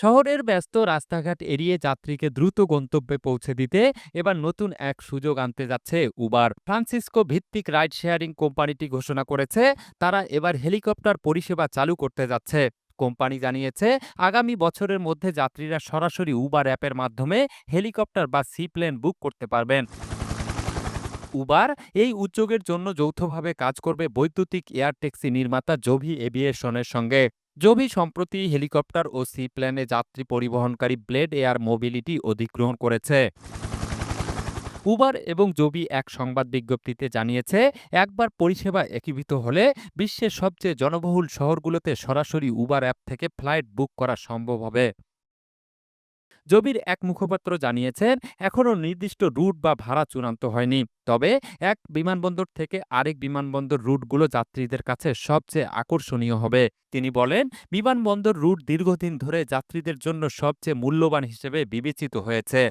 শহরের ব্যস্ত রাস্তাঘাট এড়িয়ে যাত্রীকে দ্রুত গন্তব্যে পৌঁছে দিতে এবার নতুন এক সুযোগ আনতে যাচ্ছে উবার। ফ্রান্সিসকো ভিত্তিক রাইড শেয়ারিং কোম্পানিটি ঘোষণা করেছে তারা এবার হেলিকপ্টার পরিষেবা চালু করতে যাচ্ছে। কোম্পানি জানিয়েছে আগামী বছরের মধ্যে যাত্রীরা সরাসরি উবার অ্যাপের মাধ্যমে হেলিকপ্টার বা সি প্লেন বুক করতে পারবেন। উবার এই উদ্যোগের জন্য যৌথভাবে কাজ করবে বৈদ্যুতিক এয়ার ট্যাক্সি নির্মাতা জোভি এভিয়েশনের সঙ্গে। জোভি সম্প্রতি হেলিকপ্টার ও সি প্লেনে যাত্রী পরিবহনকারী ব্লেড এয়ার মোবিলিটি অধিগ্রহণ করেছে। উবার এবং জোভি এক সংবাদ বিজ্ঞপ্তিতে জানিয়েছে একবার পরিষেবা একীভূত হলে বিশ্বের সবচেয়ে জনবহুল শহরগুলোতে সরাসরি উবার অ্যাপ থেকে ফ্লাইট বুক করা সম্ভব হবে। জবির এক মুখপাত্র জানিয়েছেন এখনও নির্দিষ্ট রুট বা ভাড়া চূড়ান্ত হয়নি, তবে এক বিমানবন্দর থেকে আরেক বিমানবন্দর রুটগুলো যাত্রীদের কাছে সবচেয়ে আকর্ষণীয় হবে। তিনি বলেন বিমানবন্দর রুট দীর্ঘদিন ধরে যাত্রীদের জন্য সবচেয়ে মূল্যবান হিসেবে বিবেচিত হয়েছে।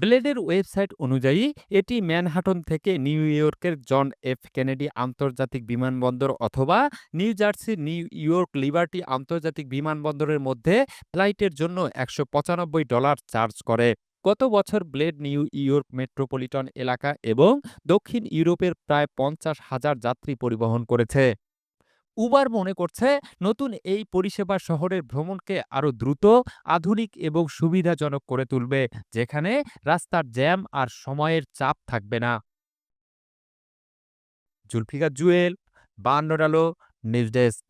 ব্লেডের ওয়েবসাইট অনুযায়ী এটি ম্যানহাটন থেকে নিউ ইয়র্কের জন এফ কেনেডি আন্তর্জাতিক বিমানবন্দর অথবা নিউ জার্সির নিউ ইয়র্ক লিবার্টি আন্তর্জাতিক বিমানবন্দরের মধ্যে ফ্লাইটের জন্য $১৯৫ চার্জ করে। গত বছর ব্লেড নিউ ইয়র্ক মেট্রোপলিটন এলাকা এবং দক্ষিণ ইউরোপের প্রায় ৫০,০০০ যাত্রী পরিবহন করেছে। উবার মনে করছে নতুন এই পরিষেবা শহরের ভ্রমণকে আরও দ্রুত, আধুনিক এবং সুবিধাজনক করে তুলবে, যেখানে রাস্তার জ্যাম আর সময়ের চাপ থাকবে না। জুলফিকার জুয়েল, ৫২ আলো, নিউজ ডেস্ক।